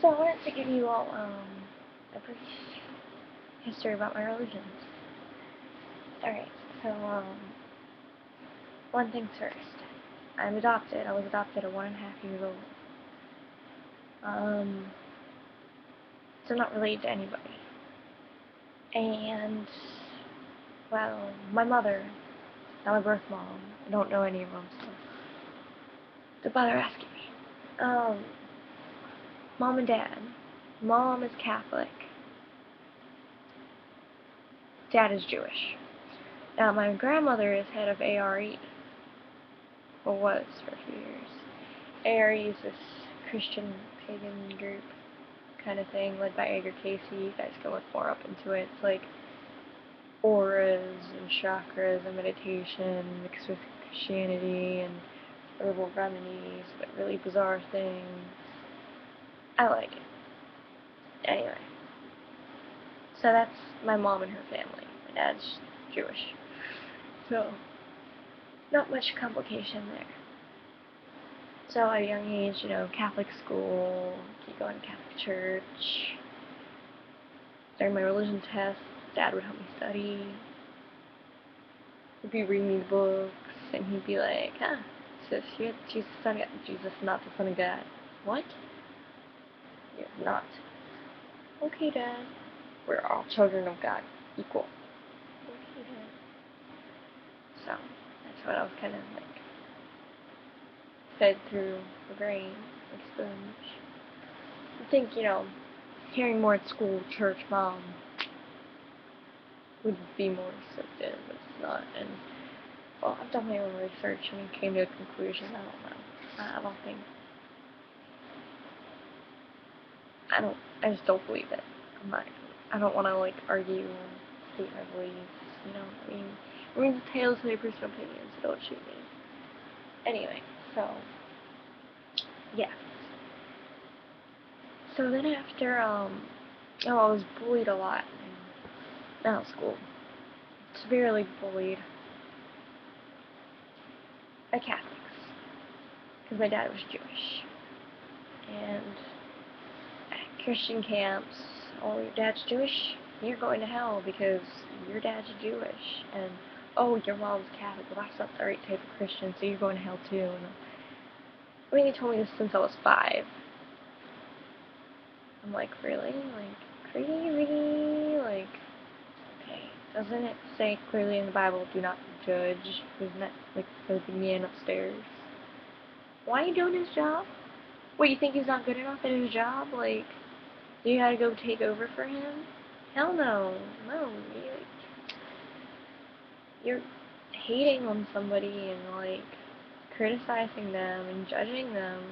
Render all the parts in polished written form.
So I wanted to give you all a brief history about my religions. Alright, so one thing first. I'm adopted. I was adopted at 1.5 years old. So I'm not related to anybody. And, well, my mother, not my birth mom, I don't know any of them, so don't bother asking me. Mom and dad. Mom is Catholic. Dad is Jewish. Now, my grandmother is head of ARE, or was for a few years. ARE is this Christian pagan group kind of thing, led by Edgar Cayce. You guys can look more up into it. It's like auras and chakras and meditation mixed with Christianity and herbal remedies, but really bizarre things. I like it. Anyway, so that's my mom and her family. My dad's Jewish. So, not much complication there. So at a young age, Catholic school, keep going to Catholic church. During my religion test, Dad would help me study. He'd be reading me the books, and he'd be like, sis, you're Jesus, son of God. Jesus, not the Son of God. What? You're not. Okay, Dad. We're all children of God, equal. Okay, Dad. So, that's what I was kind of like fed through the brain, like sponge. I think, hearing more at school, church, mom, would be more receptive, but it's not. And, well, I've done my own research and came to a conclusion. I don't know. I don't think. I just don't believe it. I don't want to, like, argue, state my beliefs. We're entitled to their personal opinions, so don't shoot me. Anyway, so, yeah. So then after, I was bullied a lot in middle school. Severely bullied by Catholics. Because my dad was Jewish. And at Christian camps, oh, your dad's Jewish? You're going to hell because your dad's Jewish. And, oh, your mom's Catholic. Well, that's not the right type of Christian, so you're going to hell too. And, they told me this since I was 5. I'm like, really? Like, really? Like, okay. Doesn't it say clearly in the Bible, do not judge? Isn't that, like, the man upstairs? Why are you doing his job? What, you think he's not good enough at his job? Like, you gotta go take over for him? Hell no. No. You're hating on somebody and, like, criticizing them and judging them.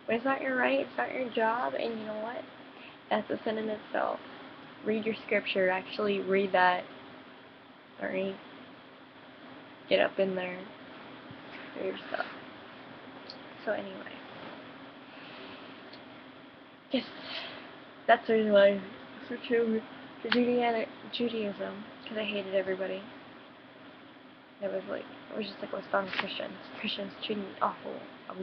When it's not your right, it's not your job, and you know what? That's a sin in itself. Read your scripture. Actually read that. Alright? Get up in there for yourself. So anyway. Yes. That's the reason why I switched over to Judaism. Because I hated everybody. It was just like, what's wrong with Christians? Christians treating me awful. I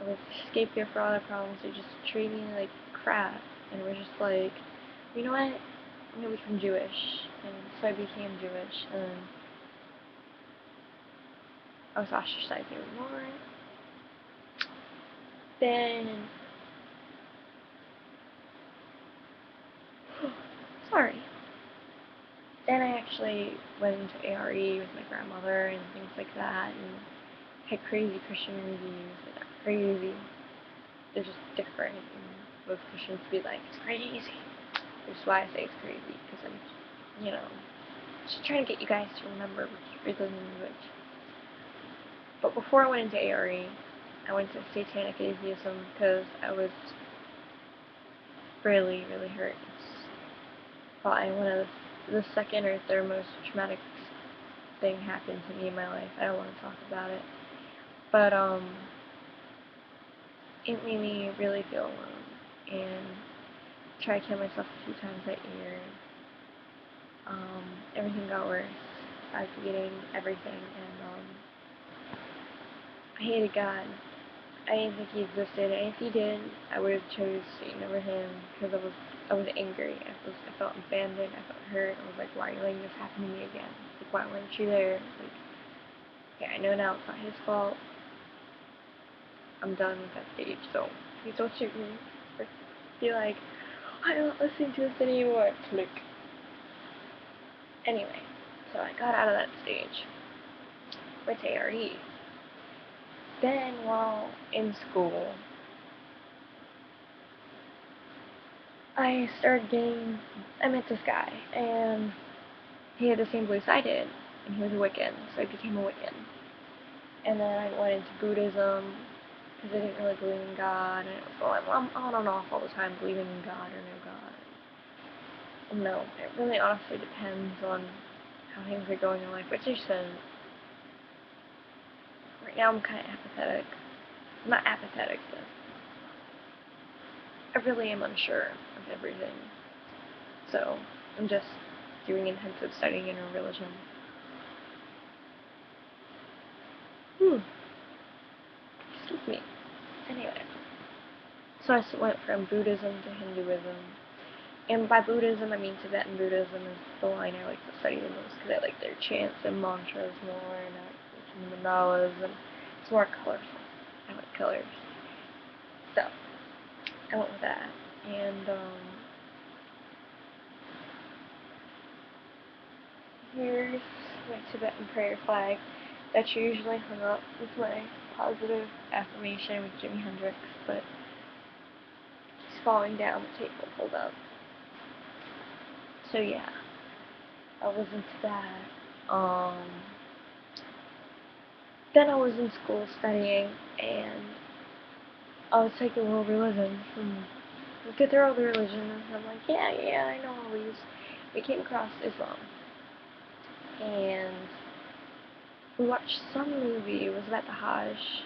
was scapegoat for all their problems. They just treated me like crap. And it was just like, you know what? I'm gonna become Jewish. And so I became Jewish. And then I was ostracized even more. Then, sorry. Then I actually went into ARE with my grandmother and things like that, and had crazy Christian reviews that are crazy. They're just different, and most Christians be like, it's crazy. Which is why I say it's crazy, because I'm, just trying to get you guys to remember which religion is which. But before I went into ARE, I went to Satanic Atheism because I was really, really hurt. It's probably one of the second or third most traumatic thing happened to me in my life. I don't want to talk about it. But, it made me really feel alone. And tried to kill myself a few times that year. Everything got worse. I was eating everything, and, I hated God. I didn't think he existed, and if he did, I would have chose Satan over him because I was angry. I felt abandoned. I felt hurt. I was like, why are you letting this happen to me again? Like, why weren't you there? Like, okay, I know now it's not his fault. I'm done with that stage, so please don't shoot me. Or be like, I'm not listening to this anymore. Click. Anyway, so I got out of that stage. Went to ARE. Then, while in school, I met this guy, and he had the same beliefs I did, and he was a Wiccan, so I became a Wiccan. And then I went into Buddhism, because I didn't really believe in God, and it was, well, I'm on and off all the time, believing in God or no God. And no, it really honestly depends on how things are going in life, which they shouldn't. Right now I'm kind of apathetic. Not apathetic, but I really am unsure of everything. So, I'm just doing intensive studying in a religion. Excuse me. Anyway, so I went from Buddhism to Hinduism. And by Buddhism, I mean Tibetan Buddhism is the line I like to study the most because I like their chants and mantras more, and I like the mandalas, and it's more colorful. I like colors. So, I went with that. And, here's my Tibetan prayer flag that's usually hung up with my positive affirmation with Jimi Hendrix, but it's falling down the table. Hold up. So yeah, I was into that. Then I was in school studying, and I was taking world religions, and looked at their other religions, and I'm like, yeah, I know all these. We came across Islam, and we watched some movie. It was about the Hajj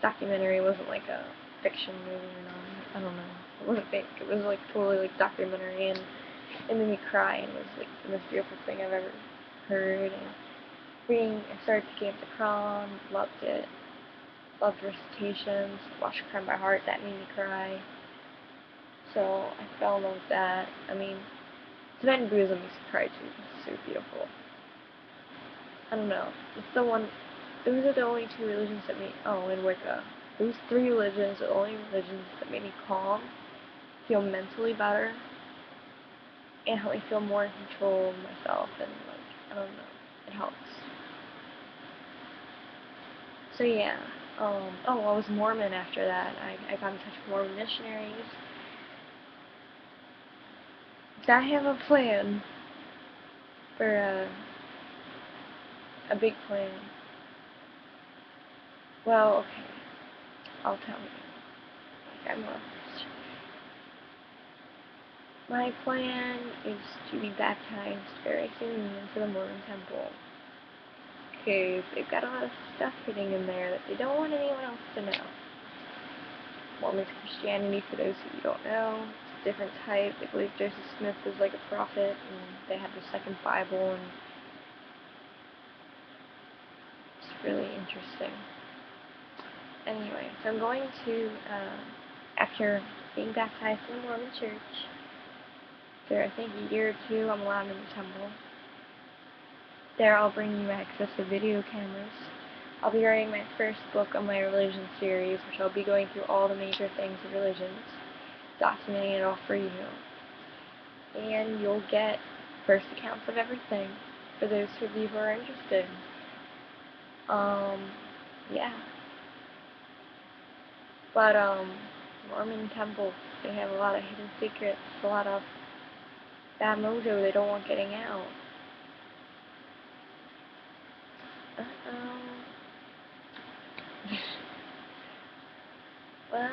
documentary. It wasn't like a fiction movie or not. I don't know. It wasn't fake. It was like totally like documentary, and it made me cry, and it was like the most beautiful thing I've ever heard. And I started picking up the Quran, loved it, loved recitations, watched Cry My Heart, that made me cry. So I fell in love with that. I mean, Tibetan Buddhism makes me cry too. It's so beautiful. I don't know. Those are the only two religions that made, and Wicca. Those three religions are the only religions that made me calm, feel mentally better, and help me feel more in control of myself, and like, I don't know, it helps. So yeah, I was Mormon after that. I got in touch with Mormon missionaries. I have a plan for a big plan. Well, okay, I'll tell you. Like, my plan is to be baptized very soon into the Mormon temple. Because they've got a lot of stuff hidden in there that they don't want anyone else to know. Mormon Christianity, for those who don't know, it's a different type. They believe Joseph Smith was like a prophet, and they had the second Bible, and it's really interesting. Anyway, so I'm going to, after being baptized in the Mormon Church, for I think a year or two, I'm allowed in the temple. There I'll bring you access to video cameras. I'll be writing my first book on my religion series, which I'll be going through all the major things of religions, documenting it all for you. And you'll get first accounts of everything for those of you who are interested. Yeah. But, Mormon temples, they have a lot of hidden secrets, a lot of bad mojo they don't want getting out. Well,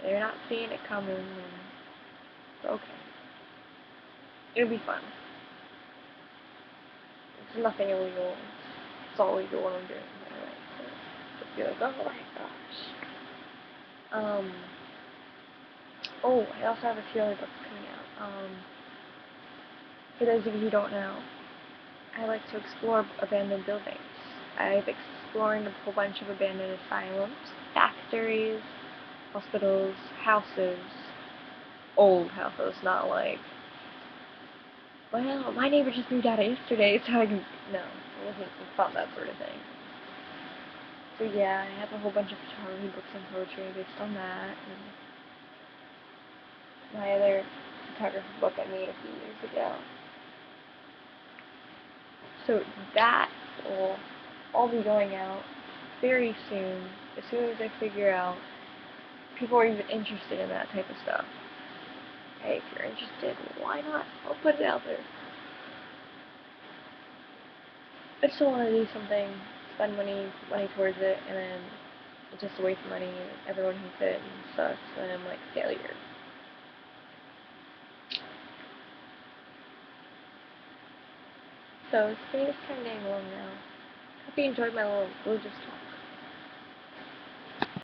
they're not seeing it coming, and it's okay. It'll be fun. It's nothing illegal. It's all legal what I'm doing anyway, so just be like, oh my gosh. I also have a few other books coming out. For those of you who don't know, I like to explore abandoned buildings. I've exploring a whole bunch of abandoned asylums, factories, hospitals, houses, old houses, not like, well, my neighbor just moved out yesterday, so I can, no, it's not that sort of thing. So yeah, I have a whole bunch of photography books and poetry based on that, and my other photography book I made a few years ago. So that will all be going out very soon, as I figure out people are even interested in that type of stuff. Hey, if you're interested, why not? I'll put it out there. I just don't want to do something, spend money towards it, and then it's just a waste of money, and everyone hates it, and it sucks, and I'm like, failure. So, it's kind of getting long now. Hope you enjoyed my little religious talk.